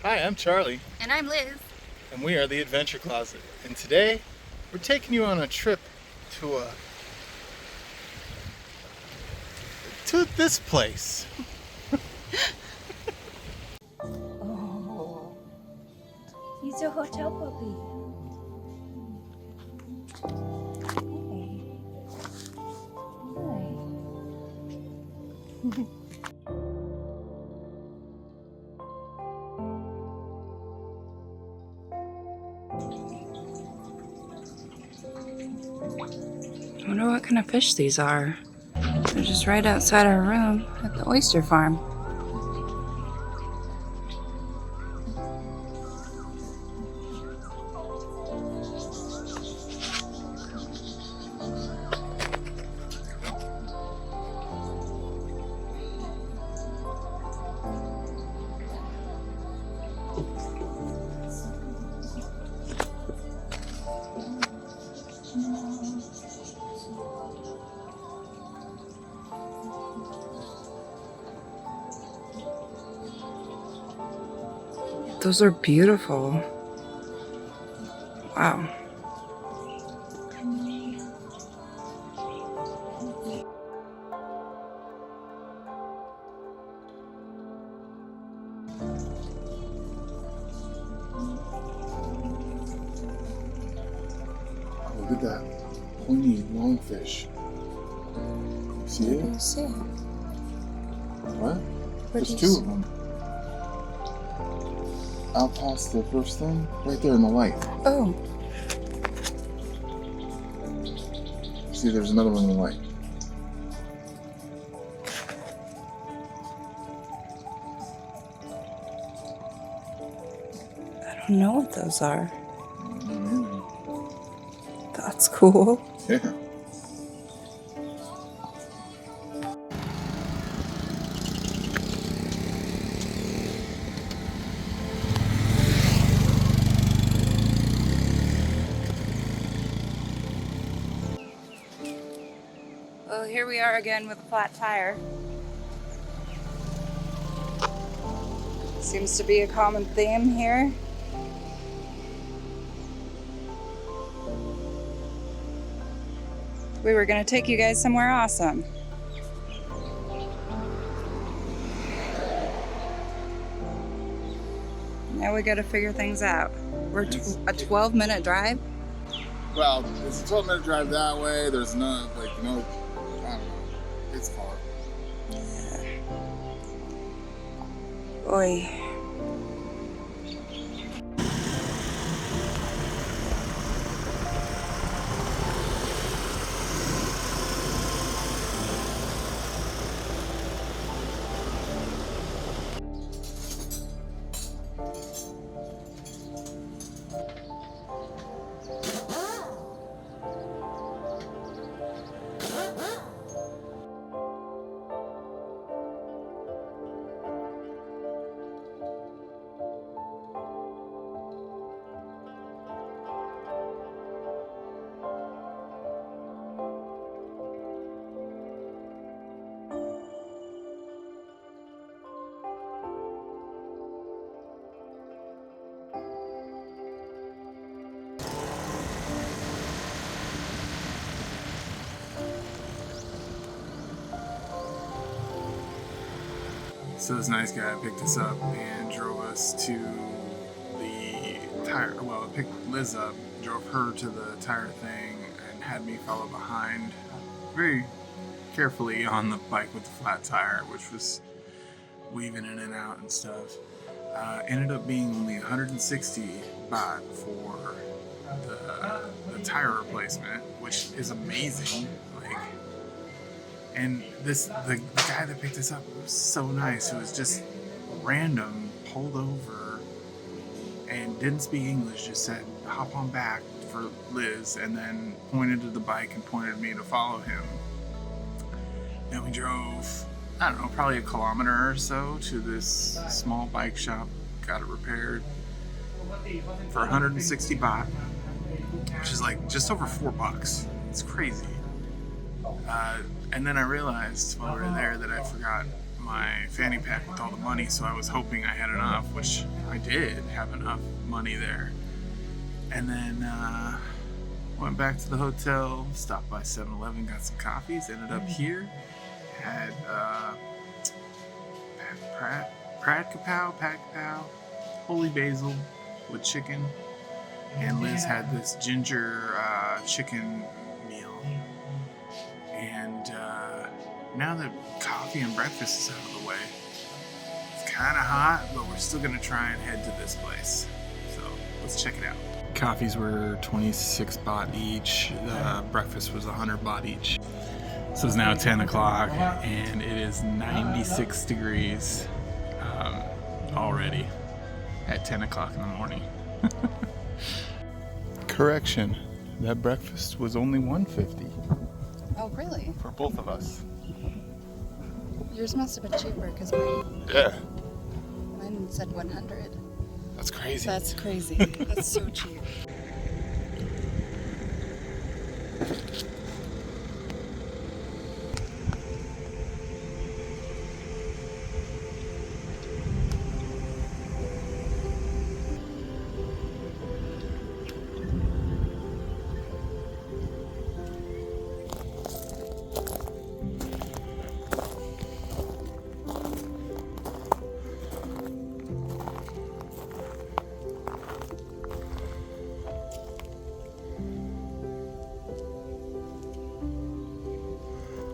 Hi, I'm Charlie, And I'm Liz. and we are the Adventure Closet. And today, we're taking you on a trip to this place. Oh, he's a hotel puppy. Hi. I wonder what kind of fish these are. They're just right outside our room at the oyster farm. Those are beautiful. Wow. Look at that pointy lungfish. See I it? don't see it. What? Where There's do you two see- of them. Out past the first thing, right there in the light. Oh, See, there's another one in the light. I don't know what those are. Mm-hmm. That's cool. Yeah. Well, here we are again with a flat tire. Seems to be a common theme here. We were gonna take you guys somewhere awesome. Now we gotta figure things out. We're a 12-minute drive. Well, it's a 12-minute drive that way. There's no, I don't know. It's far. Oi. So this nice guy picked us up and drove us to the tire. Well, picked Liz up, drove her to the tire thing, and had me follow behind very carefully on the bike with the flat tire, which was weaving in and out and stuff. Ended up being only 160 baht for the tire replacement, which is amazing. And the guy that picked us up was so nice. It was just random, pulled over, and didn't speak English. Just said, "Hop on back" for Liz, and then pointed to the bike and pointed me to follow him. And we drove, I don't know, probably a kilometer or so to this small bike shop. Got it repaired for 160 baht, which is like just over $4. It's crazy. And then I realized while we were there that I forgot my fanny pack with all the money, so I was hoping I had enough, which I did have enough money there. And then went back to the hotel, stopped by 7-Eleven, got some coffees, ended up here, had pad kapow, holy basil with chicken, and Liz had this ginger chicken meal. And now that coffee and breakfast is out of the way, it's kind of hot, but we're still going to try and head to this place. So let's check it out. Coffees were 26 baht each. Breakfast was 100 baht each. So it's now 10 o'clock and it is 96 degrees already at 10 o'clock in the morning. Correction, that breakfast was only $150 Oh, really? for both of us. Yours must have been cheaper because mine said 100. That's crazy. That's crazy. That's so cheap.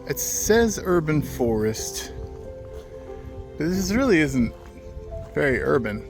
It says urban forest, but this really isn't very urban.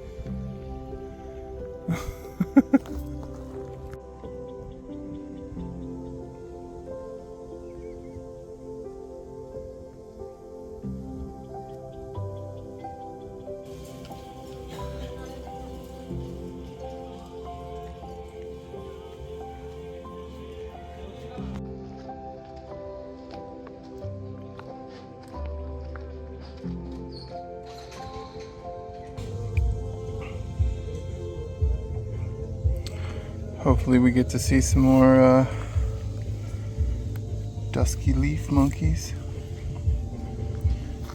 Hopefully we get to see some more dusky leaf monkeys.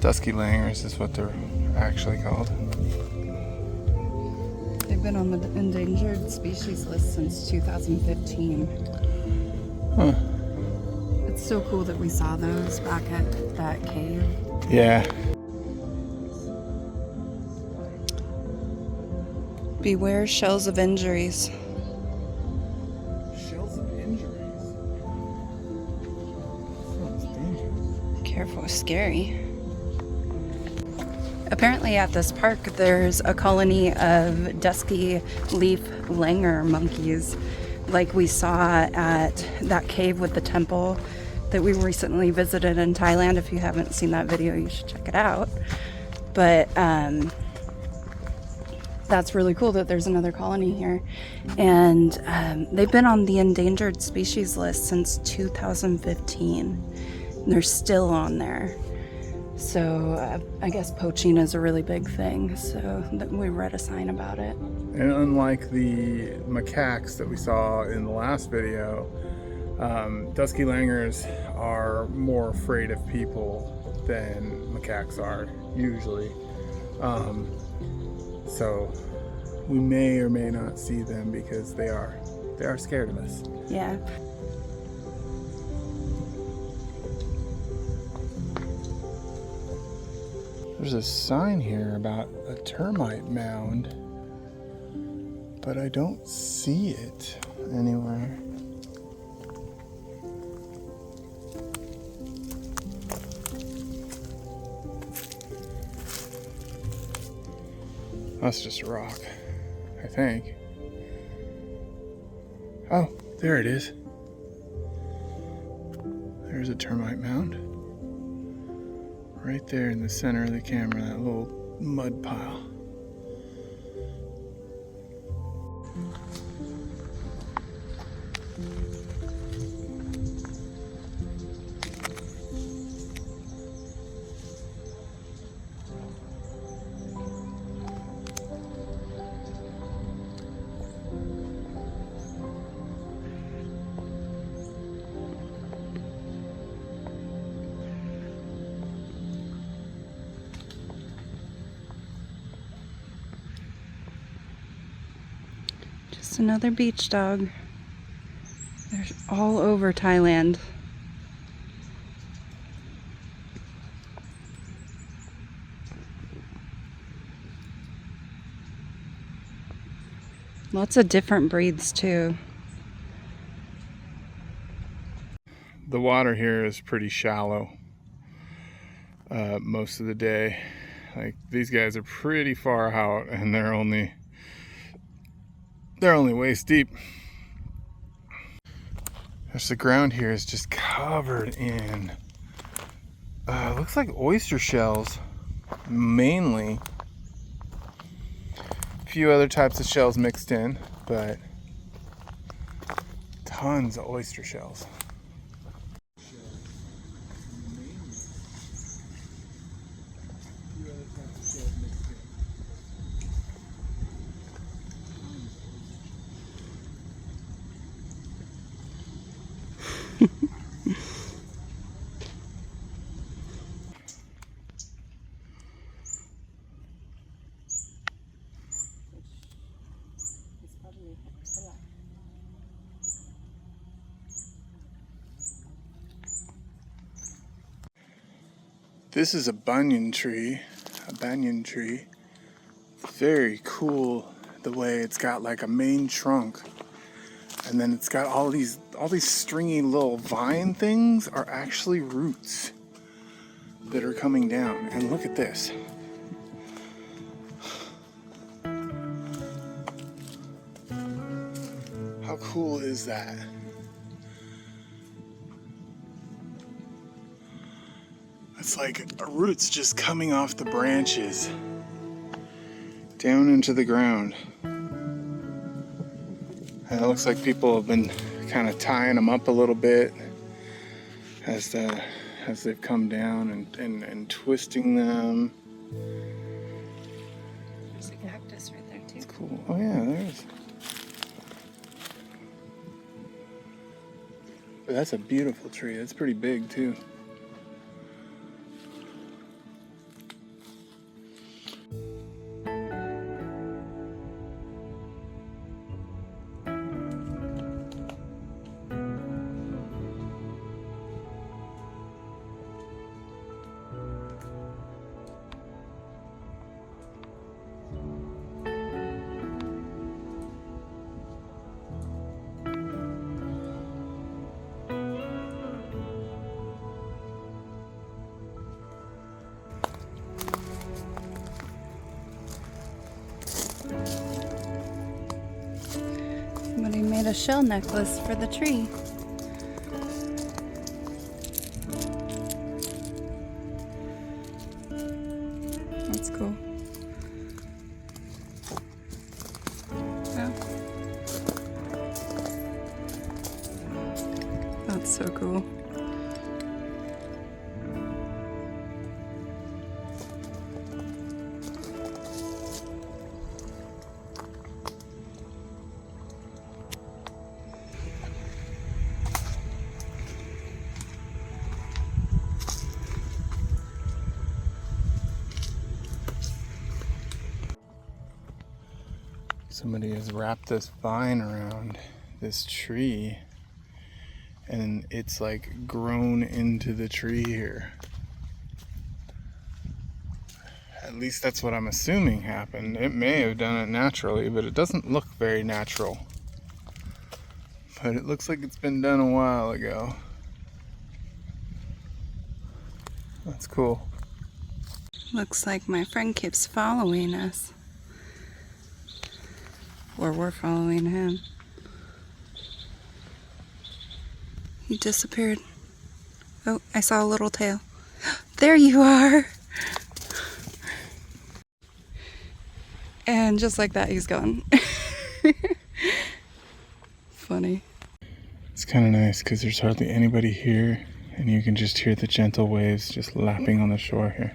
Dusky langurs is what they're actually called. They've been on the endangered species list since 2015. Huh. It's so cool that we saw those back at that cave. Yeah. Beware shells of injuries. Shells of injuries. Sounds dangerous. Careful, scary. Apparently at this park there's a colony of dusky leaf langur monkeys like we saw at that cave with the temple that we recently visited in Thailand. If you haven't seen that video, you should check it out. But that's really cool that there's another colony here. And they've been on the endangered species list since 2015. They're still on there. So I guess poaching is a really big thing. So we read a sign about it. And unlike the macaques that we saw in the last video, dusky langurs are more afraid of people than macaques are, usually. So we may or may not see them because they are scared of us. Yeah. There's a sign here about a termite mound, but I don't see it anywhere. That's just a rock, I think. Oh, there it is. There's a termite mound. Right there in the center of the camera, that little mud pile. Just another beach dog. They're all over Thailand. Lots of different breeds too. The water here is pretty shallow most of the day. Like, these guys are pretty far out, and they're only waist deep. There's the ground here is just covered in looks like oyster shells mainly. A few other types of shells mixed in, but tons of oyster shells. This is a banyan tree. Very cool the way it's got like a main trunk, and then it's got all these stringy little vine things are actually roots that are coming down. And look at this. How cool is that? It's like roots just coming off the branches down into the ground. And it looks like people have been kind of tying them up a little bit as they've come down and twisting them. There's a cactus right there too. It's cool. Oh yeah, there is. But that's a beautiful tree. That's pretty big too. Somebody made a shell necklace for the tree. That's cool. Yeah. That's so cool. Somebody has wrapped this vine around this tree, and it's like grown into the tree here. At least that's what I'm assuming happened. It may have done it naturally, but it doesn't look very natural. But it looks like it's been done a while ago. That's cool. Looks like my friend keeps following us. Or we're following him. He disappeared. Oh, I saw a little tail. There you are! And just like that, he's gone. Funny. It's kind of nice because there's hardly anybody here, and you can just hear the gentle waves just lapping on the shore here.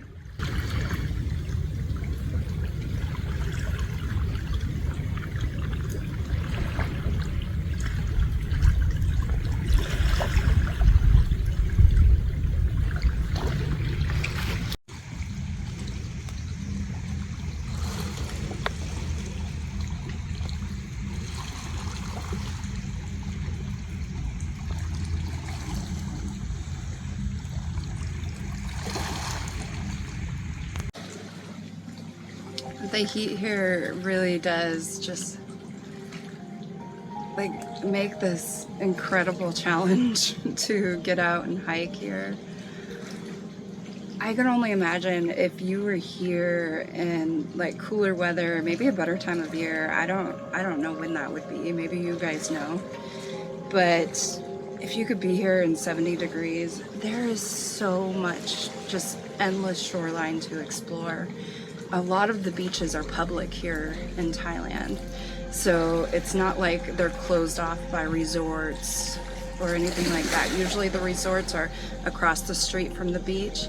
The heat here really does just like make this incredible challenge to get out and hike here. I can only imagine if you were here in like cooler weather, maybe a better time of year. I don't know when that would be. Maybe you guys know. But if you could be here in 70 degrees, there is so much just endless shoreline to explore. A lot of the beaches are public here in Thailand. So it's not like they're closed off by resorts or anything like that. Usually the resorts are across the street from the beach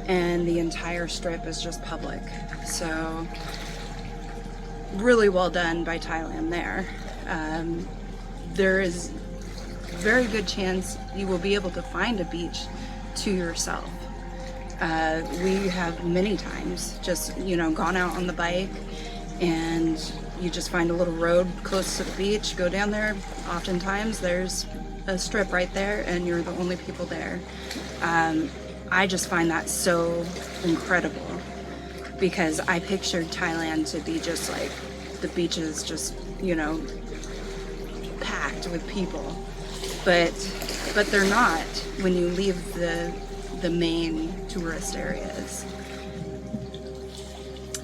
and the entire strip is just public. So really well done by Thailand there. There is very good chance you will be able to find a beach to yourself. We have many times just, you know, gone out on the bike and you just find a little road close to the beach, go down there. Oftentimes there's a strip right there and you're the only people there. I just find that so incredible because I pictured Thailand to be just like the beaches just, you know, packed with people. But they're not when you leave the main tourist areas.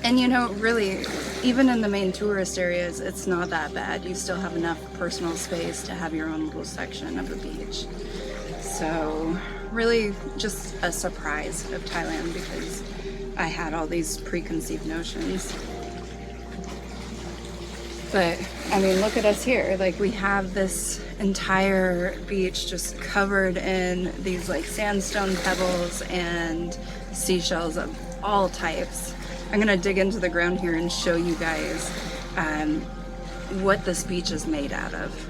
And you know, really, even in the main tourist areas, it's not that bad. You still have enough personal space to have your own little section of the beach. So really just a surprise of Thailand because I had all these preconceived notions. But I mean, look at us here. Like we have this entire beach just covered in these like sandstone pebbles and seashells of all types. I'm gonna dig into the ground here and show you guys what this beach is made out of.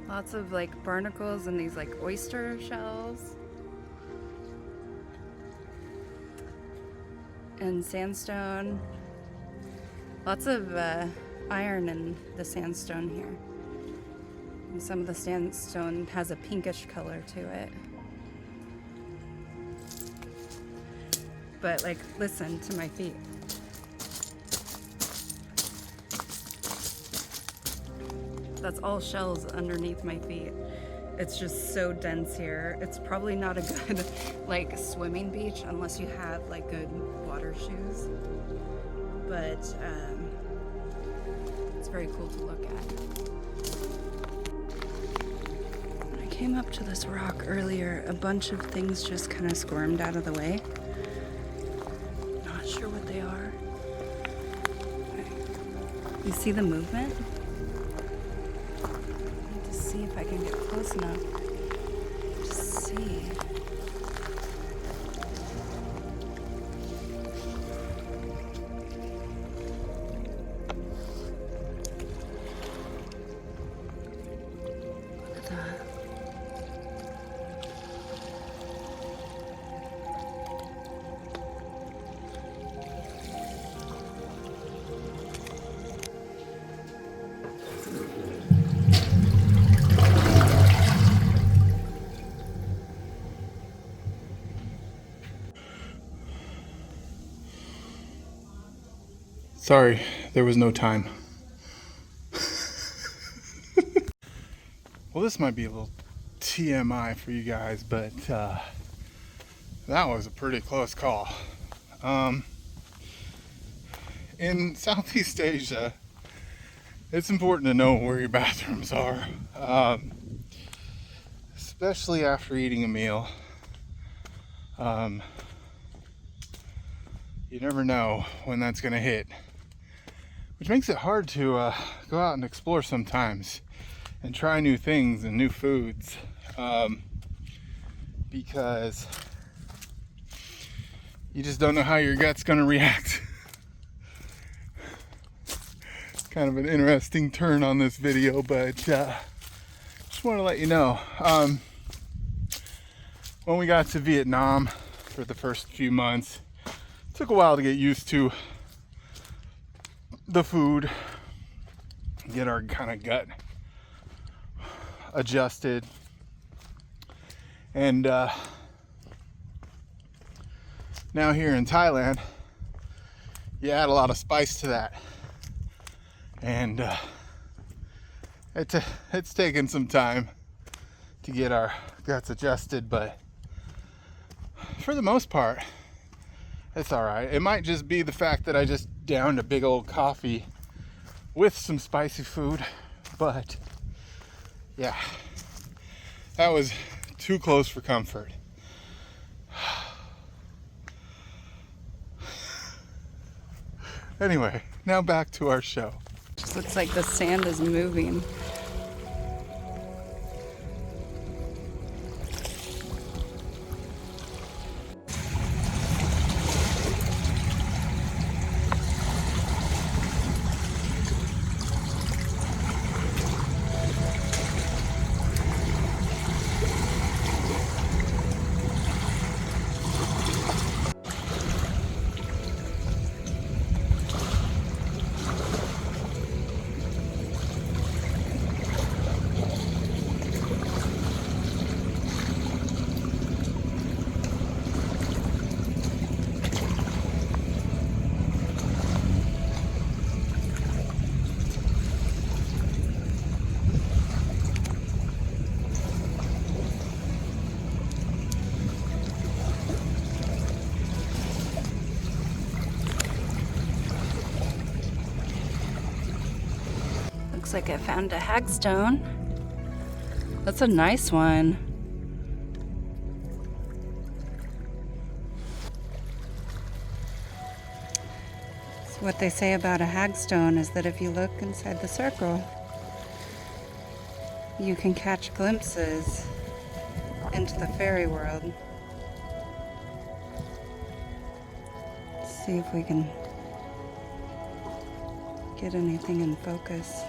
Lots of like barnacles and these like oyster shells. And sandstone. Lots of iron in the sandstone here. And some of the sandstone has a pinkish color to it. But like, listen to my feet. That's all shells underneath my feet. It's just so dense here. It's probably not a good like swimming beach unless you have like good water shoes. But it's very cool to look at. When I came up to this rock earlier, a bunch of things just kind of squirmed out of the way. Not sure what they are. You see the movement? See if I can get close enough to see. Look at that. Sorry, there was no time. Well, this might be a little TMI for you guys, but that was a pretty close call. In Southeast Asia, it's important to know where your bathrooms are, especially after eating a meal. You never know when that's going to hit. Which makes it hard to go out and explore sometimes and try new things and new foods because you just don't know how your gut's gonna react. Kind of an interesting turn on this video, but just want to let you know. When we got to Vietnam, for the first few months. Took a while to get used to the food, get our kind of gut adjusted, and now here in Thailand, you add a lot of spice to that, and it's taken some time to get our guts adjusted, but for the most part, it's all right. It might just be the fact that I just downed a big old coffee with some spicy food, but yeah, that was too close for comfort. Anyway, now back to our show. Just looks like the sand is moving. Looks like I found a hagstone. That's a nice one. So what they say about a hagstone is that if you look inside the circle, you can catch glimpses into the fairy world. Let's see if we can get anything in focus.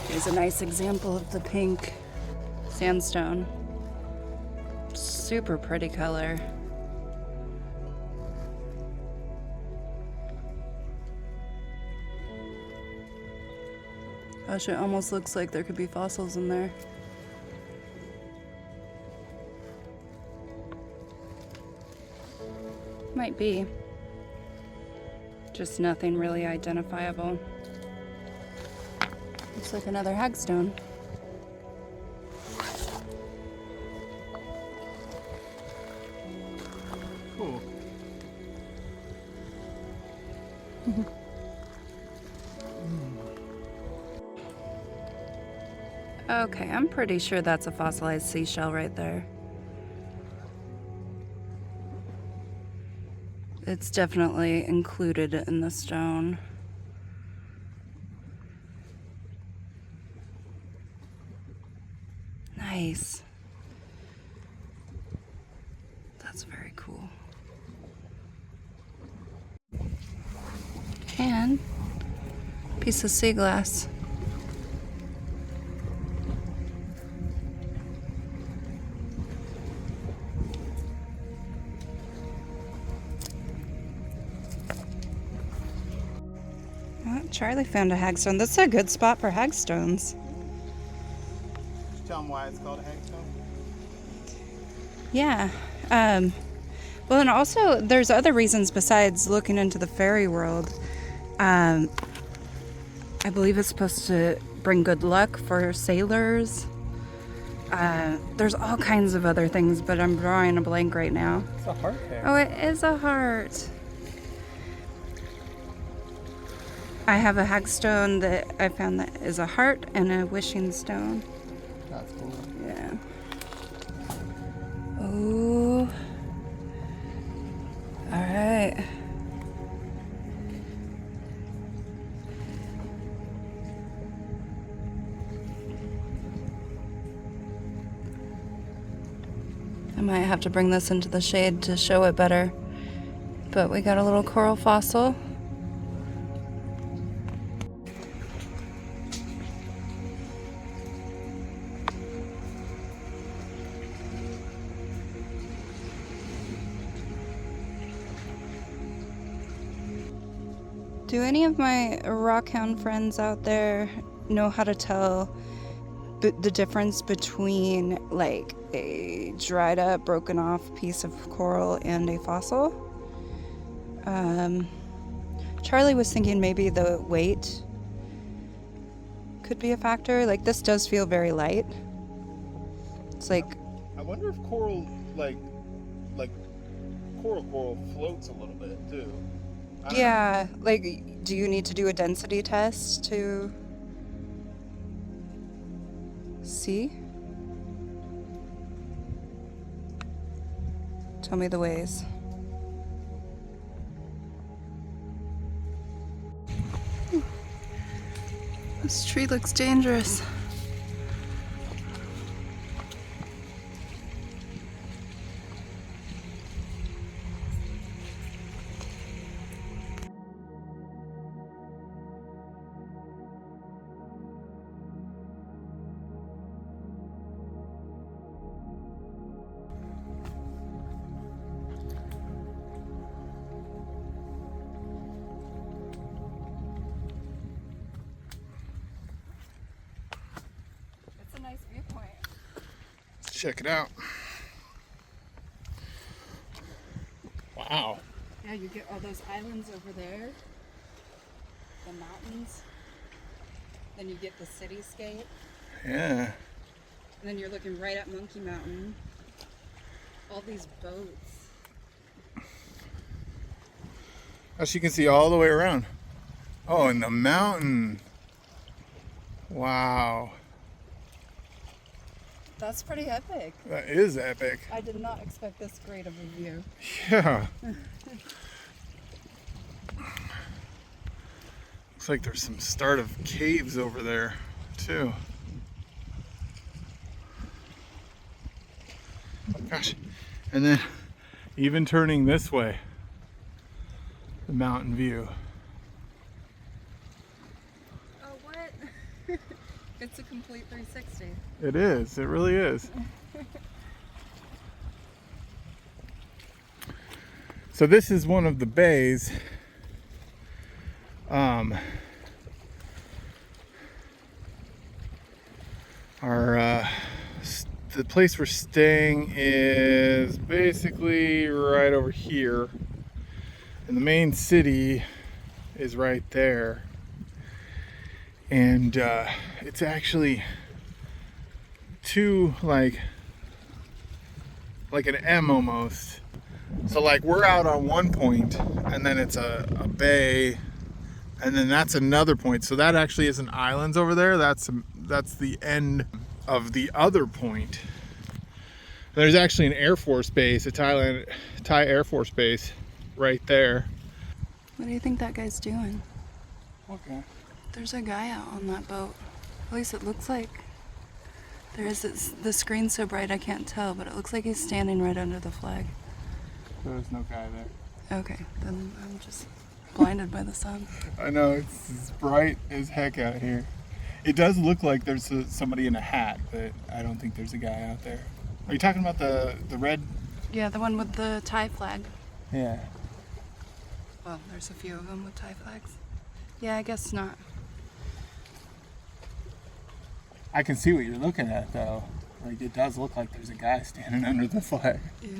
Here's a nice example of the pink sandstone. Super pretty color. Gosh, it almost looks like there could be fossils in there. Might be. Just nothing really identifiable. Looks like another hagstone. Cool. Okay, I'm pretty sure that's a fossilized seashell right there. It's definitely included in the stone. Nice. That's very cool. And a piece of sea glass. Charlie found a hagstone. That's a good spot for hagstones. Tell them why it's called a hagstone. Yeah. Well, and also there's other reasons besides looking into the fairy world. I believe it's supposed to bring good luck for sailors. There's all kinds of other things, but I'm drawing a blank right now. It's a heart hag. Oh, it is a heart. I have a hagstone that I found that is a heart and a wishing stone. That's cool. Yeah. Oh. All right. I might have to bring this into the shade to show it better. But we got a little coral fossil. Do any of my rockhound friends out there know how to tell the difference between like a dried up, broken off piece of coral and a fossil? Charlie was thinking maybe the weight could be a factor. Like this does feel very light. It's like, I wonder if coral, like coral floats a little bit too. I don't know. yeah, like do you need to do a density test to see? Tell me the ways. This tree looks dangerous. It's a nice viewpoint. Let's check it out. Wow. Yeah, you get all those islands over there, the mountains, then you get the cityscape, Yeah. and then you're looking right at Monkey Mountain. All these boats. As you can see all the way around. Oh, and the mountain. Wow. That's pretty epic. That is epic. I did not expect this great of a view. Yeah. Looks like there's some start of caves over there too. Gosh. And then even turning this way, the mountain view. Oh, what? It's a complete 360. It is. It really is. So this is one of the bays. The place we're staying is basically right over here, and the main city is right there. And it's actually two like an M almost. So like we're out on one point, and then it's a bay, and then that's another point. So that actually isn't islands over there. That's the end of the other point. There's actually an Air Force base, a Thai Air Force base right there. What do you think that guy's doing? Okay. There's a guy out on that boat. At least it looks like. There is the screen's so bright I can't tell, but it looks like he's standing right under the flag. There's no guy there. Okay, then I'm just blinded by the sun. I know, it's bright as heck out here. It does look like there's somebody in a hat, but I don't think there's a guy out there. Are you talking about the red? Yeah, the one with the Thai flag. Yeah. Well, there's a few of them with Thai flags. Yeah, I guess not. I can see what you're looking at though. Like it does look like there's a guy standing under the flag. Yeah.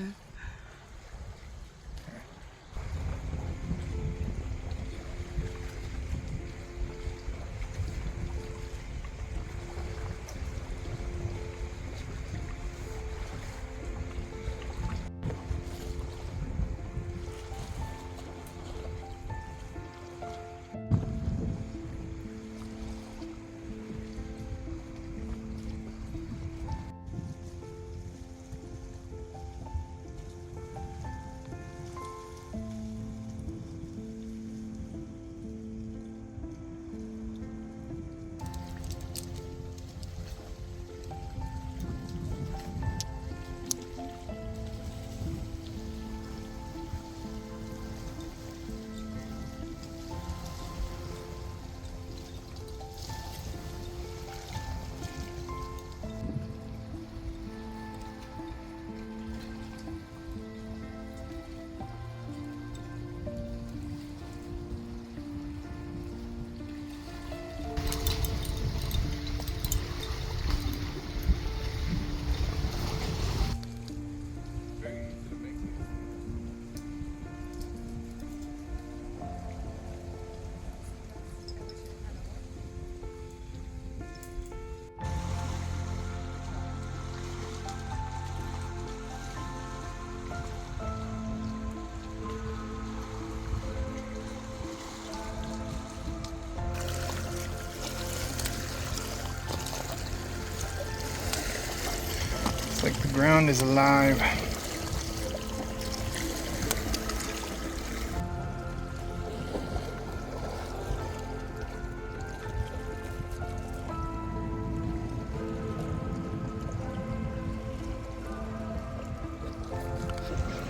It's like the ground is alive.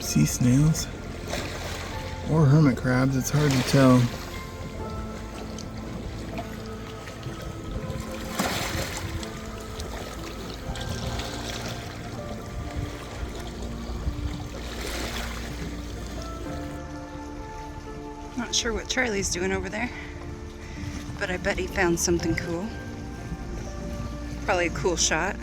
Sea snails or hermit crabs, it's hard to tell. Not sure what Charlie's doing over there, but I bet he found something cool. Probably a cool shot.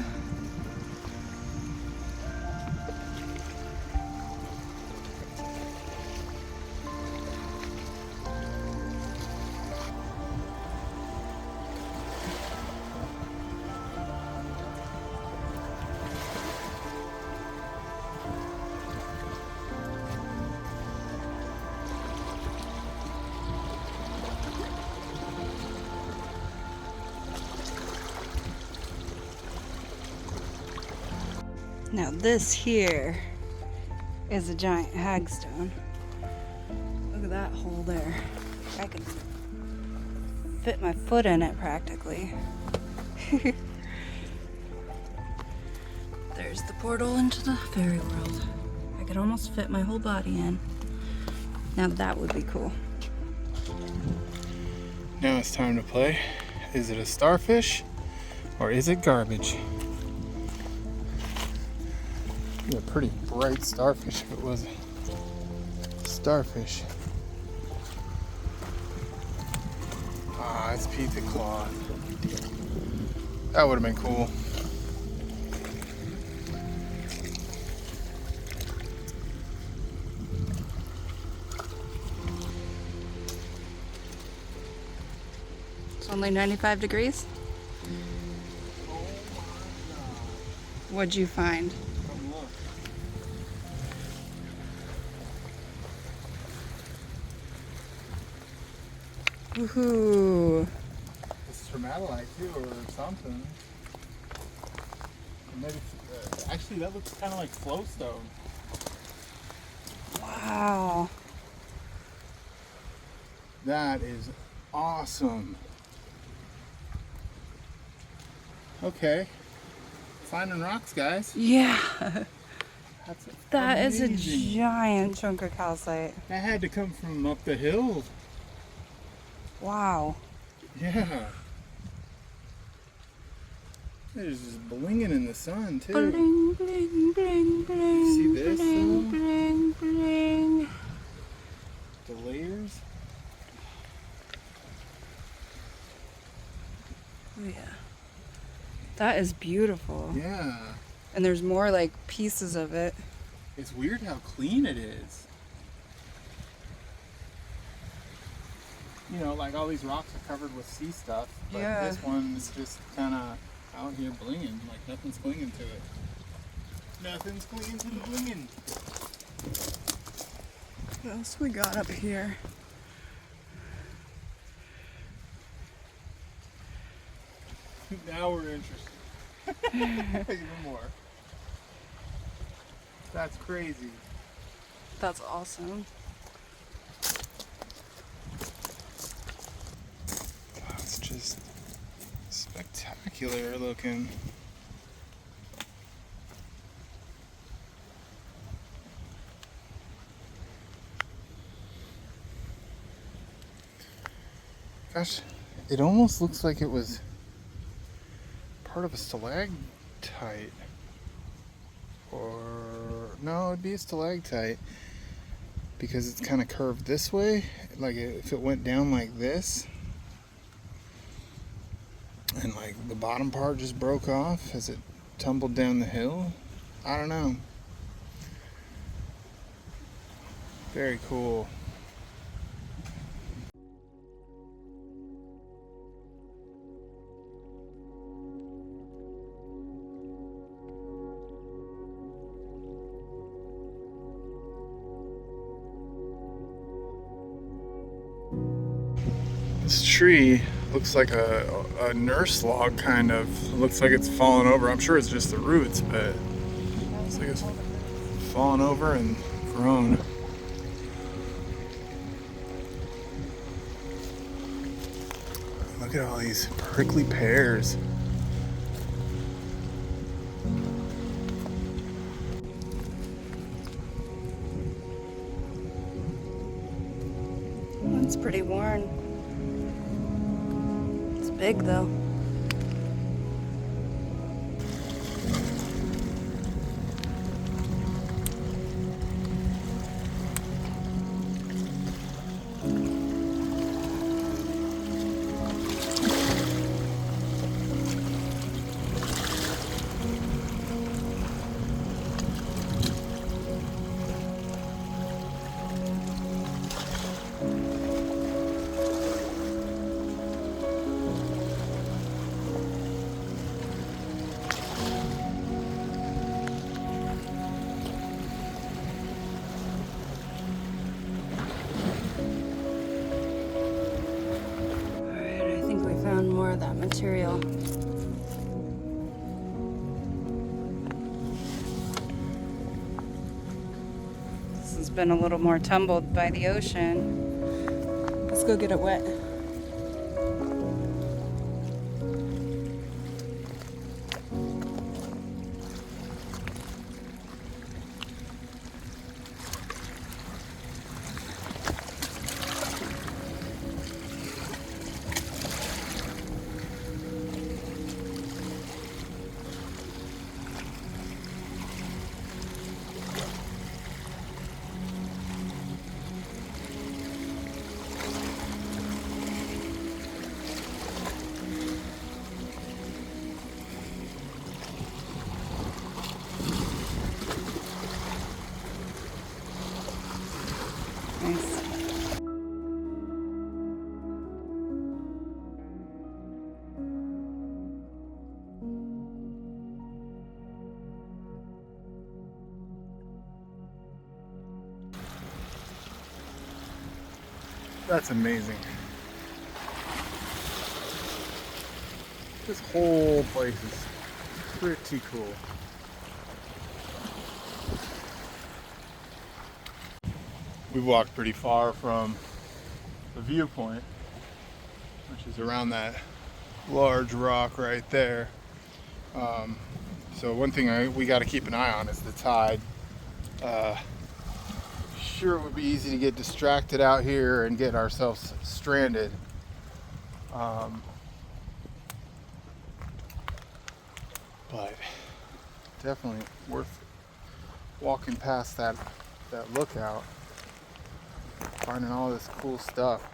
Now this here is a giant hagstone. Look at that hole there. I can fit my foot in it practically. There's the portal into the fairy world. I could almost fit my whole body in. Now that would be cool. Now it's time to play. Is it a starfish or is it garbage? Be a pretty bright starfish if it was a starfish. Ah, it's piece of cloth. That would have been cool. It's only 95 degrees. What'd you find? Woohoo! It's stromatolite too, or something. Maybe, actually, that looks kind of like flowstone. Wow. That is awesome. Okay, finding rocks, guys. Yeah. That's That is a amazing. giant chunk of calcite. That had to come from up the hill. Wow. Yeah. It is just blinging in the sun too. Bling, bling, bling, bling. See this, Bling, though? bling, bling. The layers. Oh yeah. That is beautiful. Yeah. And there's more like pieces of it. It's weird how clean it is. You know, like all these rocks are covered with sea stuff, but Yeah. this one's just kind of out here blinging, like nothing's clinging to it. Nothing's clinging to the blinging. What else we got up here? Now we're interested. Even more. That's crazy. That's awesome. That's just spectacular looking. Gosh, it almost looks like it was part of a stalactite. Or, no, it'd be a stalactite because it's kind of curved this way. Like if it went down like this and like the bottom part just broke off as it tumbled down the hill. I don't know. Very cool. This tree looks like a nurse log, kind of. It looks like it's fallen over. I'm sure it's just the roots, but it looks like it's fallen over and grown. Look at all these prickly pears. It's pretty worn. It's big though. More of that material. This has been a little more tumbled by the ocean. Let's go get it wet. Nice. That's amazing. This whole place is pretty cool. We've walked pretty far from the viewpoint, which is around that large rock right there. So one thing we got to keep an eye on is the tide. Sure, it would be easy to get distracted out here and get ourselves stranded. But definitely worth walking past that lookout, finding all this cool stuff.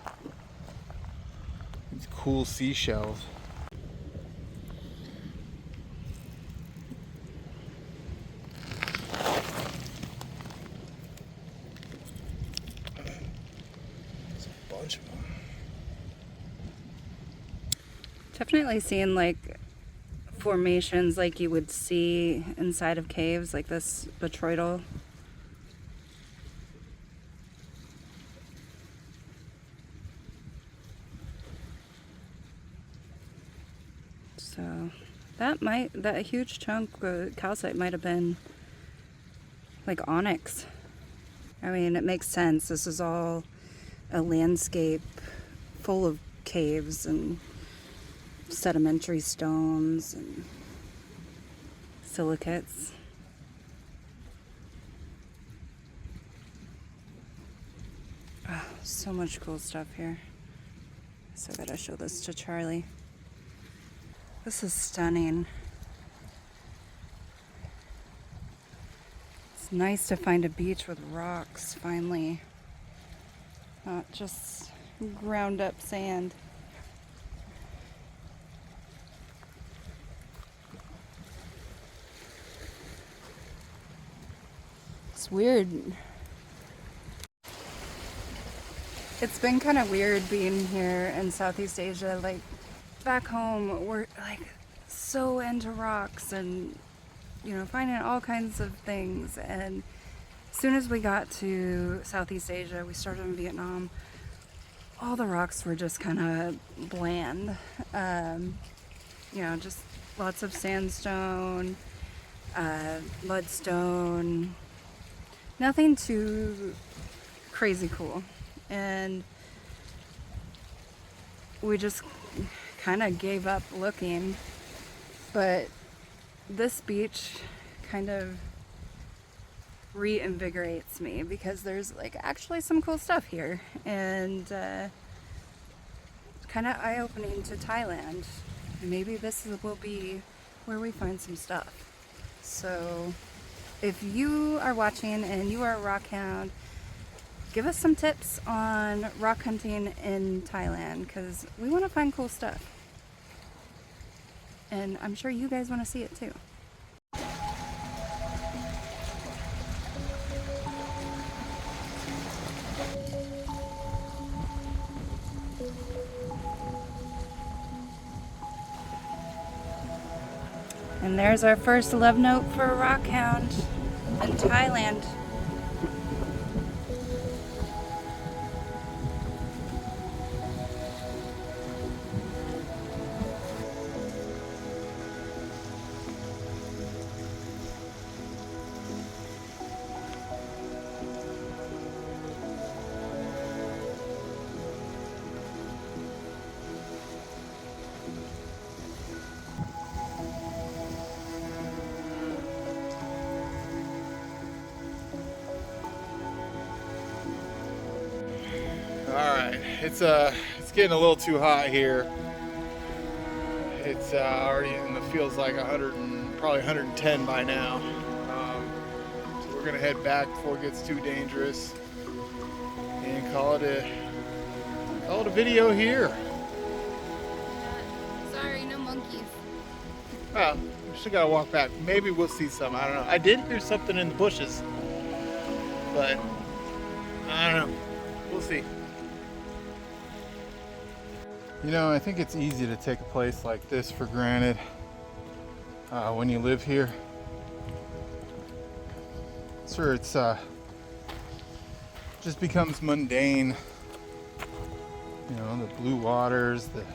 These cool seashells. bunch of them. Definitely seeing like formations like you would see inside of caves, like this botryoidal. So that huge chunk of calcite might have been like onyx. I mean, it makes sense. This is all a landscape full of caves and sedimentary stones and silicates. Oh, so much cool stuff here. So I gotta show this to Charlie. This is stunning. It's nice to find a beach with rocks finally, not just ground up sand. It's weird. It's been kind of weird being here in Southeast Asia. Like back home, we're like so into rocks and, you know, finding all kinds of things. And as soon as we got to Southeast Asia, we started in Vietnam, all the rocks were just kind of bland. You know, just lots of sandstone, mudstone, nothing too crazy cool. And we just kind of gave up looking. But this beach kind of reinvigorates me because there's like actually some cool stuff here, and kind of eye-opening to Thailand. Maybe this will be where we find some stuff. So if you are watching and you are a rock hound, give us some tips on rock hunting in Thailand, because we want to find cool stuff. And I'm sure you guys want to see it too. And there's our first love note for a rock hound in Thailand. Alright, it's getting a little too hot here. It's already in the feels like 100 and probably 110 by now. So we're gonna head back before it gets too dangerous and call it a video here. Sorry, no monkeys. Well, we still gotta walk back. Maybe we'll see some. I don't know. I did hear something in the bushes, but I don't know. We'll see. You know, I think it's easy to take a place like this for granted when you live here. Sure, it's just becomes mundane. You know, the blue waters, the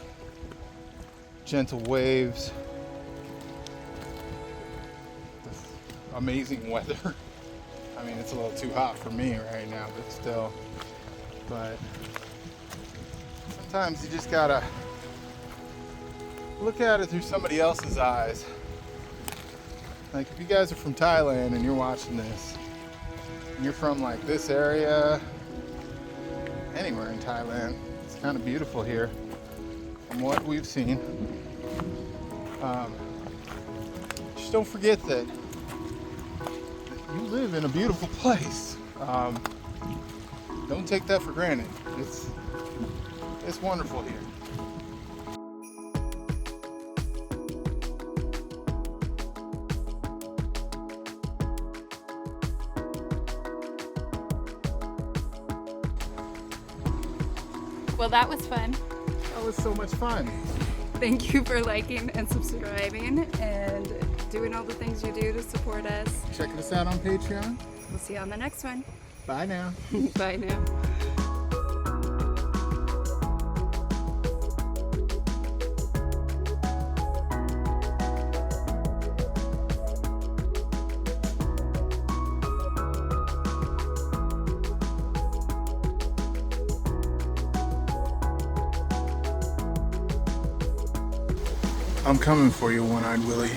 gentle waves, the amazing weather. I mean, it's a little too hot for me right now, but still. But sometimes you just gotta look at it through somebody else's eyes. Like if you guys are from Thailand and you're watching this, and you're from like this area, anywhere in Thailand, it's kind of beautiful here from what we've seen. Just don't forget that you live in a beautiful place. Don't take that for granted. It's wonderful here. Well, that was fun. That was so much fun. Thank you for liking and subscribing and doing all the things you do to support us. Checking us out on Patreon. We'll see you on the next one. Bye now. Bye now. I'm coming for you, one-eyed Willie.